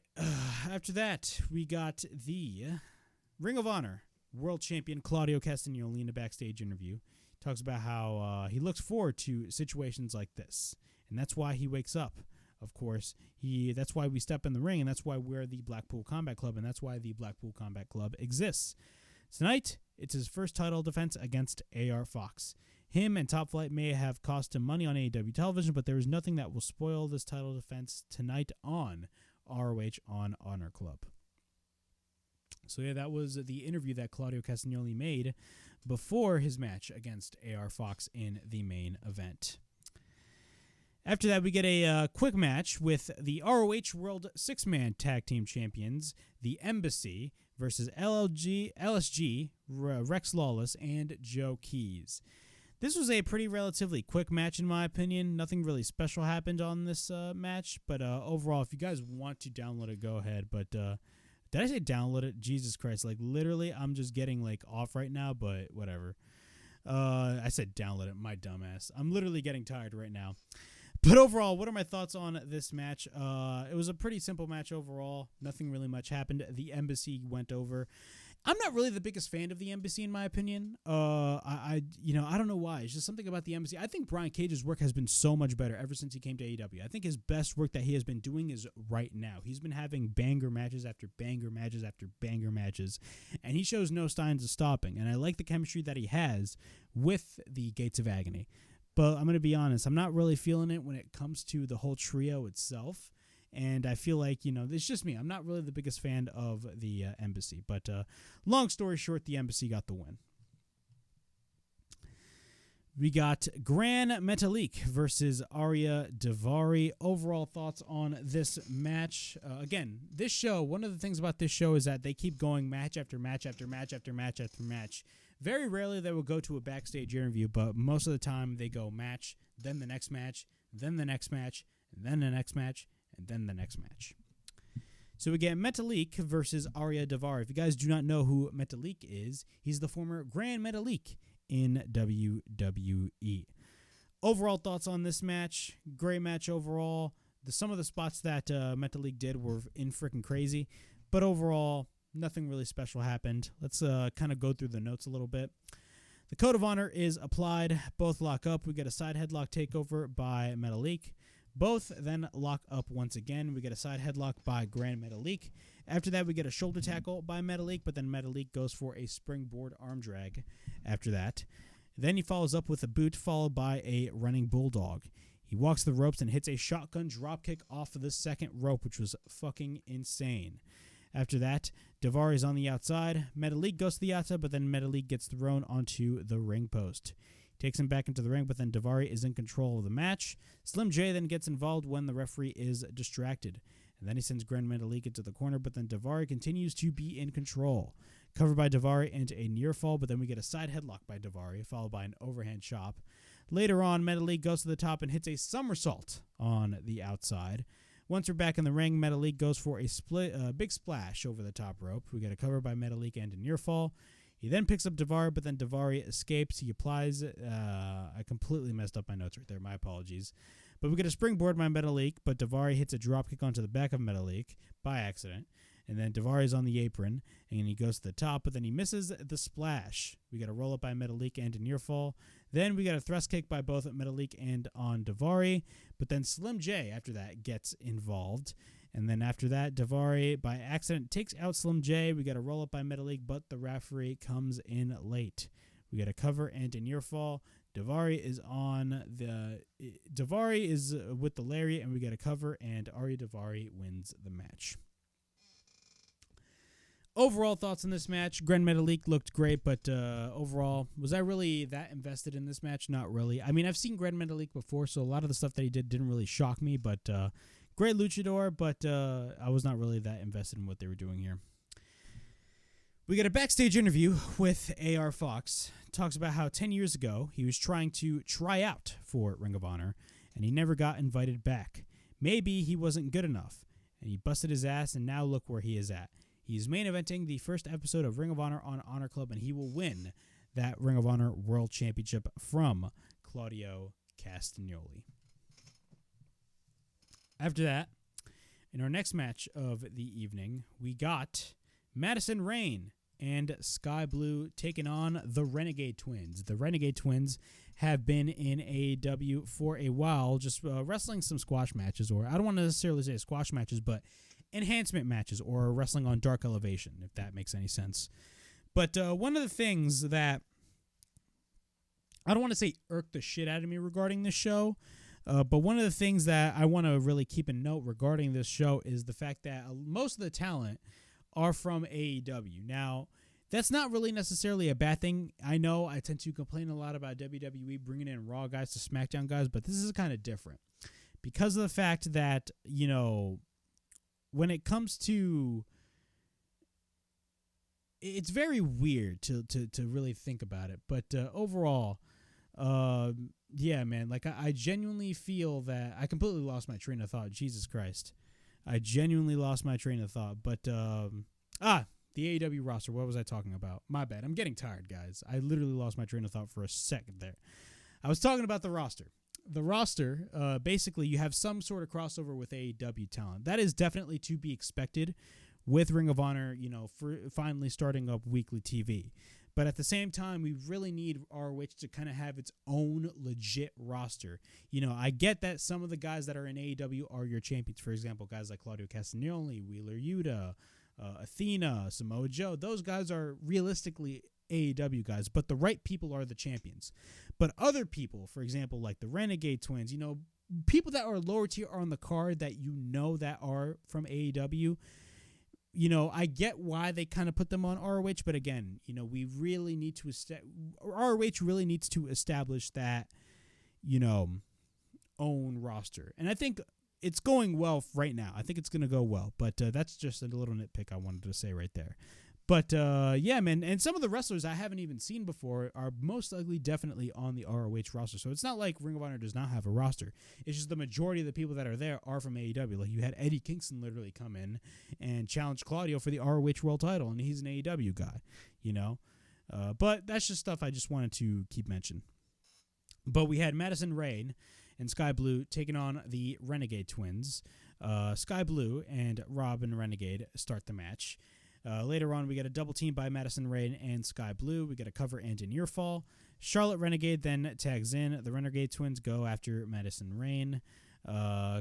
after that, we got the Ring of Honor World Champion Claudio Castagnoli in a backstage interview. He talks about how he looks forward to situations like this, and that's why he wakes up. Of course, that's why we step in the ring, and that's why we're the Blackpool Combat Club, and that's why the Blackpool Combat Club exists. Tonight, it's his first title defense against AR Fox. Him and Top Flight may have cost him money on AEW television, but there is nothing that will spoil this title defense tonight on ROH on Honor Club. So yeah, that was the interview that Claudio Castagnoli made before his match against AR Fox in the main event. After that, we get a quick match with the ROH World Six-Man Tag Team Champions, the Embassy, versus LSG, Rex Lawless, and Joe Keys. This was a pretty relatively quick match, in my opinion. Nothing really special happened on this match, but overall, if you guys want to download it, go ahead. But did I say download it? Jesus Christ. Literally, I'm just getting, off right now, but whatever. I said download it, my dumbass. I'm literally getting tired right now. But overall, what are my thoughts on this match? It was a pretty simple match overall. Nothing really much happened. The Embassy went over. I'm not really the biggest fan of the Embassy, in my opinion. I don't know why. It's just something about the Embassy. I think Brian Cage's work has been so much better ever since he came to AEW. I think his best work that he has been doing is right now. He's been having banger matches after banger matches after banger matches, and he shows no signs of stopping. And I like the chemistry that he has with the Gates of Agony. But I'm going to be honest, I'm not really feeling it when it comes to the whole trio itself. And I feel like, it's just me. I'm not really the biggest fan of the Embassy. But long story short, the Embassy got the win. We got Gran Metalik versus Ari Davari. Overall thoughts on this match. Again, this show, one of the things about this show is that they keep going match after match after match after match after match. Very rarely they will go to a backstage interview, but most of the time they go match, then the next match, then the next match, and then the next match, and then the next match. So we get Metalik versus Ari Davari. If you guys do not know who Metalik is, he's the former Gran Metalik in WWE. Overall thoughts on this match. Great match overall. Some of the spots that Metalik did were in freaking crazy, but overall, nothing really special happened. Let's kind of go through the notes a little bit. The Code of Honor is applied. Both lock up. We get a side headlock takeover by Metalik. Both then lock up once again. We get a side headlock by Gran Metalik. After that, we get a shoulder tackle by Metalik, but then Metalik goes for a springboard arm drag after that. Then he follows up with a boot, followed by a running bulldog. He walks the ropes and hits a shotgun dropkick off of the second rope, which was fucking insane. After that, Davari is on the outside. Metalik goes to the outside, but then Metalik gets thrown onto the ring post. Takes him back into the ring, but then Davari is in control of the match. Slim J then gets involved when the referee is distracted. And then he sends Gran Metalik into the corner, but then Davari continues to be in control. Covered by Davari into a near fall, but then we get a side headlock by Davari, followed by an overhand chop. Later on, Metalik goes to the top and hits a somersault on the outside. Once we're back in the ring, Metalik goes for a big splash over the top rope. We get a cover by Metalik and a near fall. He then picks up Davari, but then Davari escapes. He applies. I completely messed up my notes right there. My apologies. But we get a springboard by Metalik, but Davari hits a dropkick onto the back of Metalik by accident. And then Davari's on the apron, and he goes to the top, but then he misses the splash. We got a roll-up by Metalik and a near fall. Then we got a thrust kick by both Metalik and on Davari, but then Slim J after that gets involved. And then after that, Davari, by accident, takes out Slim J. We got a roll-up by Metalik, but the referee comes in late. We got a cover and a near fall. Davari is with the lariat, and we get a cover, and Ari Davari wins the match. Overall thoughts on this match. Gran Metalik looked great, but overall, was I really that invested in this match? Not really. I mean, I've seen Gran Metalik before, so a lot of the stuff that he did didn't really shock me, but great luchador, but I was not really that invested in what they were doing here. We get a backstage interview with AR Fox. Talks about how 10 years ago, he was trying to try out for Ring of Honor, and he never got invited back. Maybe he wasn't good enough, and he busted his ass, and now look where he is at. He's main eventing the first episode of Ring of Honor on Honor Club, and he will win that Ring of Honor World Championship from Claudio Castagnoli. After that, in our next match of the evening, we got Madison Rayne and Sky Blue taking on the Renegade Twins. The Renegade Twins have been in AEW for a while, just wrestling some squash matches, or I don't want to necessarily say squash matches, but enhancement matches, or wrestling on Dark Elevation, if that makes any sense. But one of the things that I don't want to say irked the shit out of me regarding this show, but one of the things that I want to really keep in note regarding this show is the fact that most of the talent are from AEW. Now, that's not really necessarily a bad thing. I know I tend to complain a lot about WWE bringing in Raw guys to SmackDown guys, but this is kind of different because of the fact that, you know, when it comes to, it's very weird to really think about it. But overall, yeah, man, like I genuinely feel that I completely lost my train of thought. Jesus Christ. I genuinely lost my train of thought. But, the AEW roster, what was I talking about? My bad. I'm getting tired, guys. I literally lost my train of thought for a second there. I was talking about the roster. The roster, basically, you have some sort of crossover with AEW talent. That is definitely to be expected with Ring of Honor, you know, for finally starting up weekly TV. But at the same time, we really need ROH to kind of have its own legit roster. You know, I get that some of the guys that are in AEW are your champions. For example, guys like Claudio Castagnoli, Wheeler Yuta, Athena, Samoa Joe. Those guys are realistically AEW guys, but the right people are the champions. But other people, for example, like the Renegade Twins, you know, people that are lower tier are on the card that you know that are from AEW. You know, I get why they kind of put them on ROH, but again, you know, we really need to ROH really needs to establish that, you know, own roster. And I think it's going well right now. I think it's going to go well, but that's just a little nitpick I wanted to say right there. But, yeah, man, and some of the wrestlers I haven't even seen before are most likely definitely on the ROH roster. So it's not like Ring of Honor does not have a roster. It's just the majority of the people that are there are from AEW. Like, you had Eddie Kingston literally come in and challenge Claudio for the ROH World Title, and he's an AEW guy, you know. But that's just stuff I just wanted to keep mentioning. But we had Madison Rayne and Sky Blue taking on the Renegade Twins. Sky Blue and Robin Renegade start the match. Later on, we get a double team by Madison Rayne and Sky Blue. We get a cover and a near fall. Charlotte Renegade then tags in. The Renegade Twins go after Madison Rayne.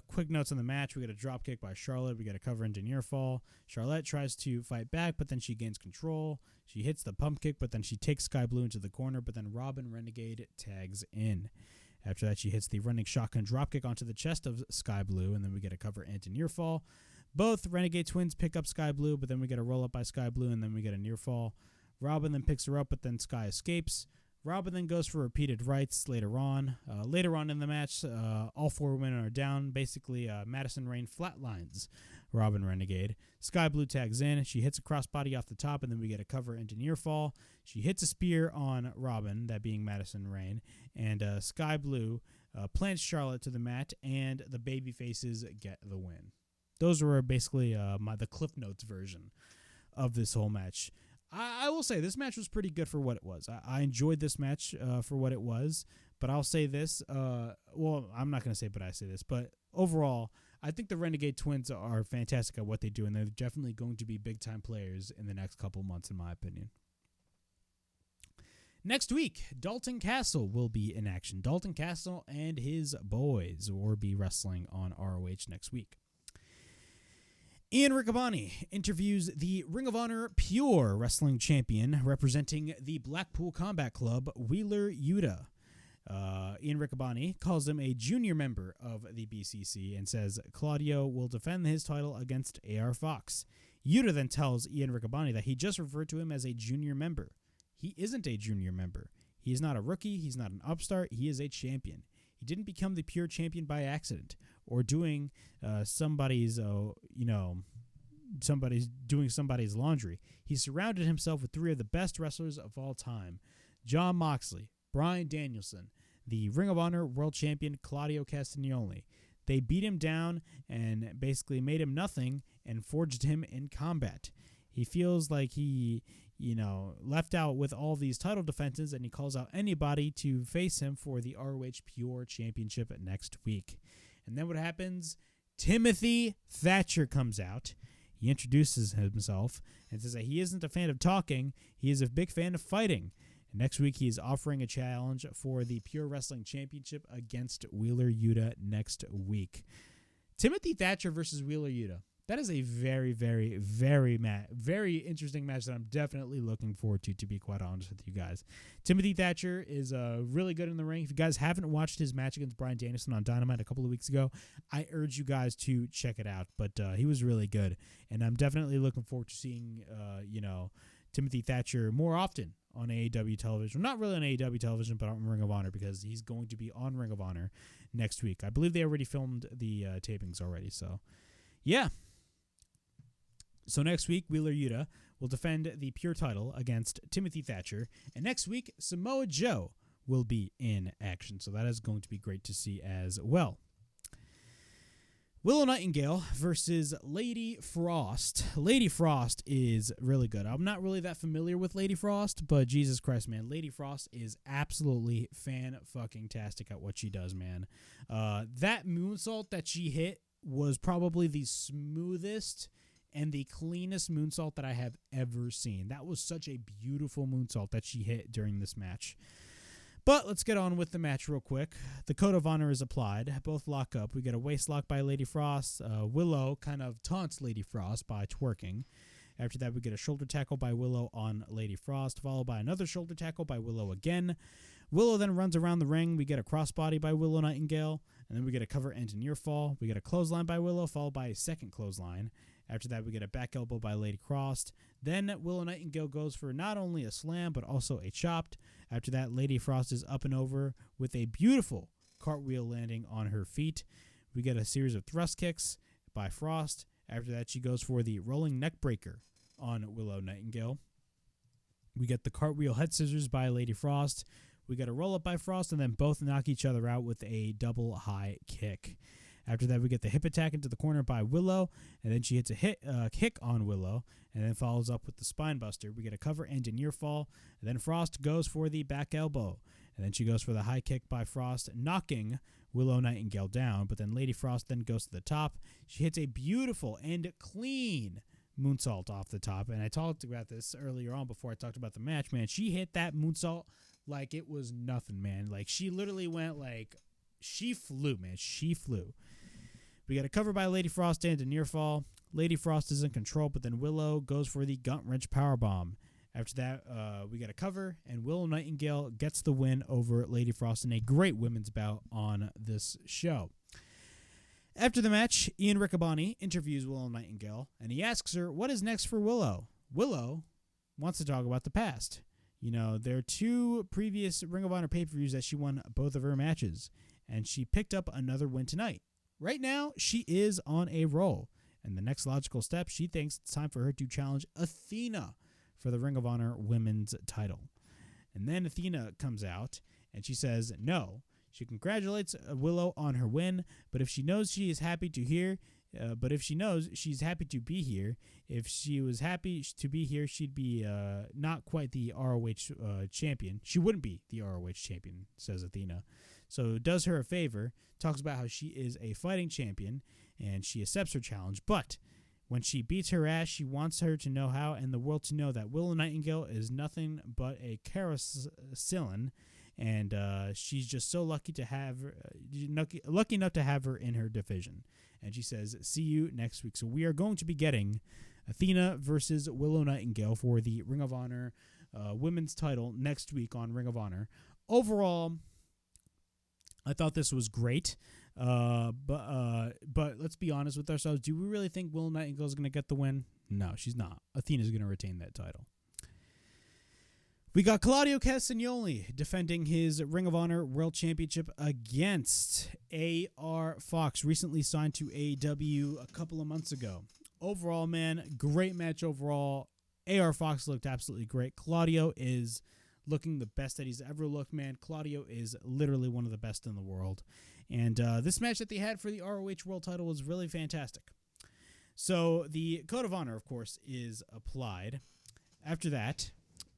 Quick notes on the match. We get a drop kick by Charlotte. We get a cover and a near fall. Charlotte tries to fight back, but then she gains control. She hits the pump kick, but then she takes Sky Blue into the corner, but then Robin Renegade tags in. After that, she hits the running shotgun drop kick onto the chest of Sky Blue, and then we get a cover and a near fall. Both Renegade Twins pick up Sky Blue, but then we get a roll-up by Sky Blue, and then we get a near fall. Robin then picks her up, but then Sky escapes. Robin then goes for repeated rights later on. Later on in the match, all four women are down. Basically, Madison Rayne flatlines Robin Renegade. Sky Blue tags in. She hits a crossbody off the top, and then we get a cover into near fall. She hits a spear on Robin, that being Madison Rayne, and Sky Blue plants Charlotte to the mat, and the baby faces get the win. Those were basically the Cliff Notes version of this whole match. I will say this match was pretty good for what it was. I enjoyed this match for what it was, but I'll say this. Well, I'm not going to say but I say this, but overall, I think the Renegade Twins are fantastic at what they do, and they're definitely going to be big-time players in the next couple months, in my opinion. Next week, Dalton Castle will be in action. Dalton Castle and his boys will be wrestling on ROH next week. Ian Riccaboni interviews the Ring of Honor Pure Wrestling Champion representing the Blackpool Combat Club, Wheeler Yuta. Ian Riccaboni calls him a junior member of the BCC and says Claudio will defend his title against AR Fox. Yuta then tells Ian Riccaboni that he just referred to him as a junior member. He isn't a junior member. He is not a rookie. He's not an upstart. He is a champion. He didn't become the pure champion by accident or doing somebody's laundry. He surrounded himself with 3 of the best wrestlers of all time: Jon Moxley, Bryan Danielson, the Ring of Honor World Champion Claudio Castagnoli. They beat him down and basically made him nothing and forged him in combat. He feels like he, left out with all these title defenses, and he calls out anybody to face him for the ROH Pure Championship next week. And then what happens? Timothy Thatcher comes out. He introduces himself and says that he isn't a fan of talking. He is a big fan of fighting. And next week, he is offering a challenge for the Pure Wrestling Championship against Wheeler Yuta next week. Timothy Thatcher versus Wheeler Yuta. That is a very, very, very interesting match that I'm definitely looking forward to be quite honest with you guys. Timothy Thatcher is really good in the ring. If you guys haven't watched his match against Bryan Danielson on Dynamite a couple of weeks ago, I urge you guys to check it out. But he was really good, and I'm definitely looking forward to seeing, Timothy Thatcher more often on AEW television. Not really on AEW television, but on Ring of Honor, because he's going to be on Ring of Honor next week. I believe they already filmed the tapings already. So, yeah. So next week, Wheeler Yuta will defend the Pure title against Timothy Thatcher. And next week, Samoa Joe will be in action. So that is going to be great to see as well. Willow Nightingale versus Lady Frost. Lady Frost is really good. I'm not really that familiar with Lady Frost, but Jesus Christ, man. Lady Frost is absolutely fan-fucking-tastic at what she does, man. That moonsault that she hit was probably the smoothest and the cleanest moonsault that I have ever seen. That was such a beautiful moonsault that she hit during this match. But let's get on with the match real quick. The Code of Honor is applied. Both lock up. We get a waist lock by Lady Frost. Willow kind of taunts Lady Frost by twerking. After that, we get a shoulder tackle by Willow on Lady Frost, followed by another shoulder tackle by Willow again. Willow then runs around the ring. We get a crossbody by Willow Nightingale, and then we get a cover and a near fall. We get a clothesline by Willow, followed by a second clothesline. After that, we get a back elbow by Lady Frost. Then Willow Nightingale goes for not only a slam, but also a chopped. After that, Lady Frost is up and over with a beautiful cartwheel landing on her feet. We get a series of thrust kicks by Frost. After that, she goes for the rolling neck breaker on Willow Nightingale. We get the cartwheel head scissors by Lady Frost. We get a roll-up by Frost, and then both knock each other out with a double high kick. After that, we get the hip attack into the corner by Willow, and then she hits a kick on Willow, and then follows up with the spine buster. We get a cover and a near fall, and then Frost goes for the back elbow, and then she goes for the high kick by Frost, knocking Willow Nightingale down, but then Lady Frost then goes to the top. She hits a beautiful and clean moonsault off the top, and I talked about this earlier on before I talked about the match, man. She hit that moonsault like it was nothing, man. Like, she literally went like, she flew, man. She flew. We got a cover by Lady Frost and a near fall. Lady Frost is in control, but then Willow goes for the gut wrench powerbomb. After that, we got a cover, and Willow Nightingale gets the win over Lady Frost in a great women's bout on this show. After the match, Ian Riccaboni interviews Willow Nightingale, and he asks her, what is next for Willow? Willow wants to talk about the past. You know, there are 2 previous Ring of Honor pay-per-views that she won both of her matches, and she picked up another win tonight. Right now, she is on a roll, and the next logical step, she thinks it's time for her to challenge Athena for the Ring of Honor women's title. And then Athena comes out, and she says no. She congratulates Willow on her win, but if she knows she is happy to hear, if she's happy to be here, if she was happy to be here, she'd be not quite the ROH champion. She wouldn't be the ROH champion, says Athena. So does her a favor, talks about how she is a fighting champion, and she accepts her challenge. But when she beats her ass, she wants her to know how, and the world to know that Willow Nightingale is nothing but a Caracillon, and she's just so lucky to have lucky enough to have her in her division. And she says, see you next week. So we are going to be getting Athena versus Willow Nightingale for the Ring of Honor women's title next week on Ring of Honor. Overall, I thought this was great. But let's be honest with ourselves. Do we really think Willow Nightingale is going to get the win? No, she's not. Athena's going to retain that title. We got Claudio Castagnoli defending his Ring of Honor World Championship against AR Fox, recently signed to AEW a couple of months ago. Overall, man, great match overall. AR Fox looked absolutely great. Claudio is looking the best that he's ever looked, man. Claudio is literally one of the best in the world. And this match that they had for the ROH World Title was really fantastic. So the Code of Honor, of course, is applied. After that,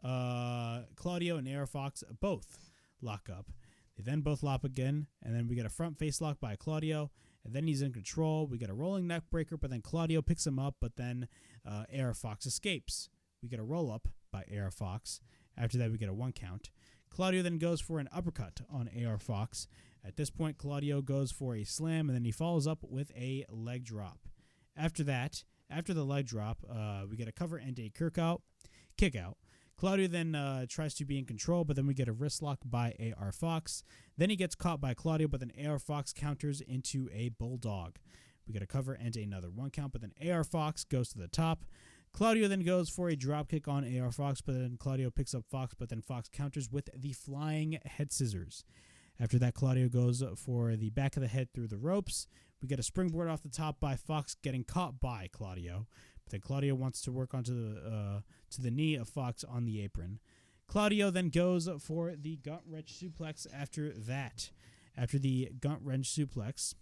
Claudio and AR Fox both lock up. They then both lock again, and then we get a front face lock by Claudio, and then he's in control. We get a rolling neck breaker, but then Claudio picks him up, but then AR Fox escapes. We get a roll up by AR Fox. After that, we get a 1 count. Claudio then goes for an uppercut on AR Fox. At this point, Claudio goes for a slam, and then he follows up with a leg drop. After that, after the leg drop, we get a cover and a kick out. Claudio then tries to be in control, but then we get a wrist lock by AR Fox. Then he gets caught by Claudio, but then AR Fox counters into a bulldog. We get a cover and another 1 count, but then AR Fox goes to the top. Claudio then goes for a drop kick on AR Fox, but then Claudio picks up Fox, but then Fox counters with the flying head scissors. After that, Claudio goes for the back of the head through the ropes. We get a springboard off the top by Fox, getting caught by Claudio. But then Claudio wants to work onto the knee of Fox on the apron. Claudio then goes for the gut wrench suplex after that. After the gut wrench suplex,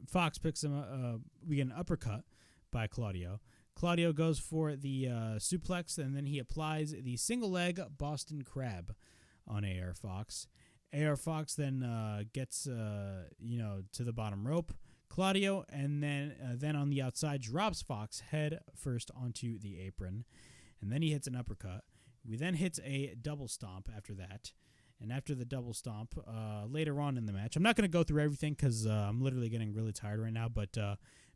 Fox picks him up. We get an uppercut by Claudio. Claudio goes for the suplex, and then he applies the single leg Boston Crab on AR Fox. AR Fox then gets to the bottom rope. Claudio and then on the outside drops Fox head first onto the apron, and then he hits an uppercut. We then hits a double stomp after that. And after the double stomp, later on in the match, I'm not going to go through everything because I'm literally getting really tired right now, but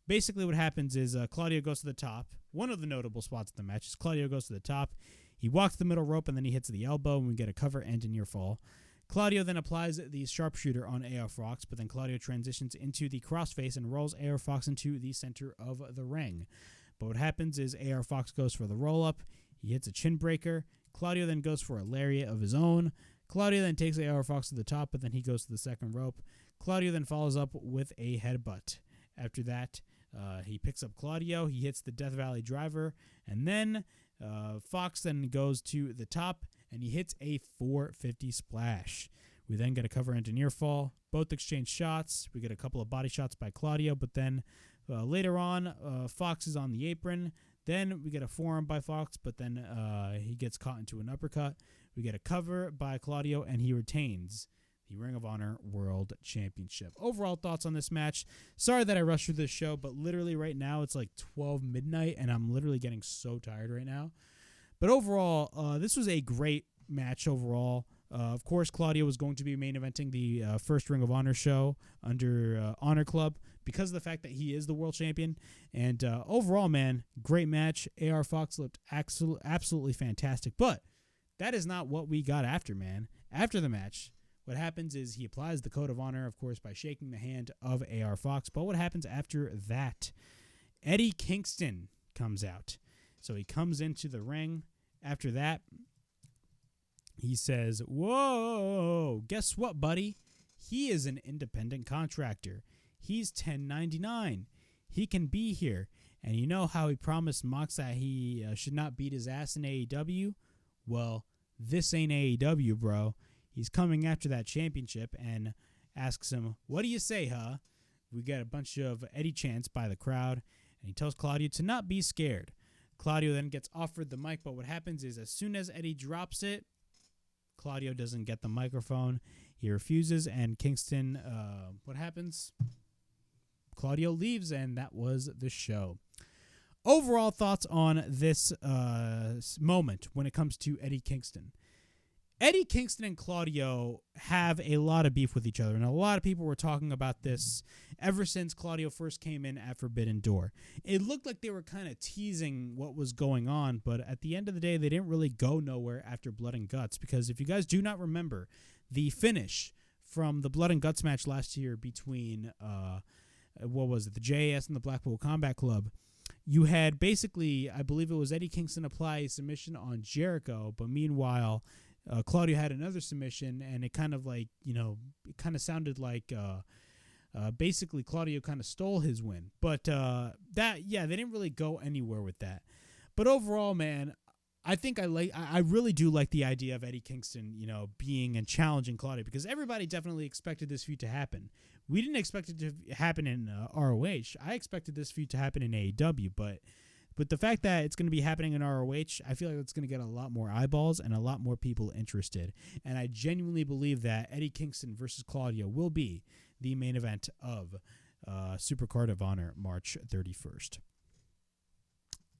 basically what happens is Claudio goes to the top. One of the notable spots in the match is Claudio goes to the top. He walks the middle rope, and then he hits the elbow, and we get a cover and a near fall. Claudio then applies the sharpshooter on AR Fox, but then Claudio transitions into the crossface and rolls AR Fox into the center of the ring. But what happens is AR Fox goes for the roll-up. He hits a chin breaker. Claudio then goes for a lariat of his own. Claudio then takes AR Fox to the top, but then he goes to the second rope. Claudio then follows up with a headbutt. After that, he picks up Claudio. He hits the Death Valley driver, and then Fox then goes to the top, and he hits a 450 splash. We then get a cover and a near fall. Both exchange shots. We get a couple of body shots by Claudio, but then later on, Fox is on the apron. Then we get a forearm by Fox, but then he gets caught into an uppercut. We get a cover by Claudio, and he retains the Ring of Honor World Championship. Overall thoughts on this match. Sorry that I rushed through this show, but literally right now it's like 12 midnight, and I'm literally getting so tired right now. But overall, this was a great match overall. Of course, Claudio was going to be main eventing the first Ring of Honor show under Honor Club because of the fact that he is the world champion. And overall, man, great match. AR Fox looked absolutely fantastic. But that is not what we got after, man. After the match, what happens is he applies the Code of Honor, of course, by shaking the hand of AR Fox. But what happens after that? Eddie Kingston comes out. So he comes into the ring. After that, he says, "Whoa, guess what, buddy? He is an independent contractor. He's 1099. He can be here. And you know how he promised Mox that he should not beat his ass in AEW? Well, this ain't AEW, bro. He's coming after that championship," and asks him, "What do you say, huh?" We get a bunch of Eddie chants by the crowd, and he tells Claudio to not be scared. Claudio then gets offered the mic, but what happens is as soon as Eddie drops it, Claudio doesn't get the microphone. He refuses, and Kingston, what happens? Claudio leaves, and that was the show. Overall thoughts on this moment when it comes to Eddie Kingston. Eddie Kingston and Claudio have a lot of beef with each other, and a lot of people were talking about this ever since Claudio first came in at Forbidden Door. It looked like they were kind of teasing what was going on, but at the end of the day, they didn't really go nowhere after Blood and Guts, because if you guys do not remember, the finish from the Blood and Guts match last year between, the JAS and the Blackpool Combat Club. You had basically, I believe it was Eddie Kingston apply a submission on Jericho, but meanwhile, Claudio had another submission, and it kind of like, it kind of sounded like basically Claudio kind of stole his win. But they didn't really go anywhere with that. But overall, man, I really do like the idea of Eddie Kingston, being and challenging Claudio, because everybody definitely expected this feud to happen. We didn't expect it to happen in ROH. I expected this feud to happen in AEW, but the fact that it's going to be happening in ROH, I feel like it's going to get a lot more eyeballs and a lot more people interested. And I genuinely believe that Eddie Kingston versus Claudio will be the main event of Supercard of Honor March 31st.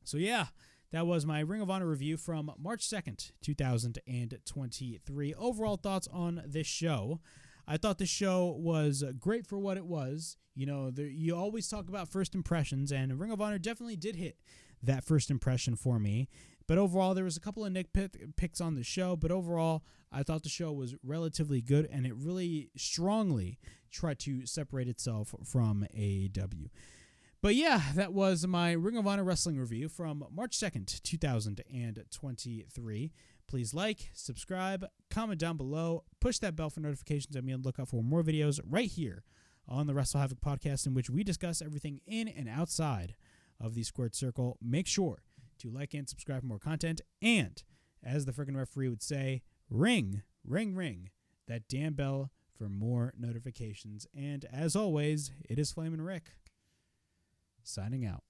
So yeah, that was my Ring of Honor review from March 2nd, 2023. Overall thoughts on this show. I thought the show was great for what it was. You always talk about first impressions, and Ring of Honor definitely did hit that first impression for me. But overall, there was a couple of nitpicks on the show, but overall, I thought the show was relatively good, and it really strongly tried to separate itself from AEW. But yeah, that was my Ring of Honor wrestling review from March 2nd, 2023. Please like, subscribe, comment down below, push that bell for notifications, and be on the lookout for more videos right here on the WrestleHavoc Podcast, in which we discuss everything in and outside of the squared circle. Make sure to like and subscribe for more content, and as the freaking referee would say, ring, ring, ring that damn bell for more notifications. And as always, it is Flamin' Rick signing out.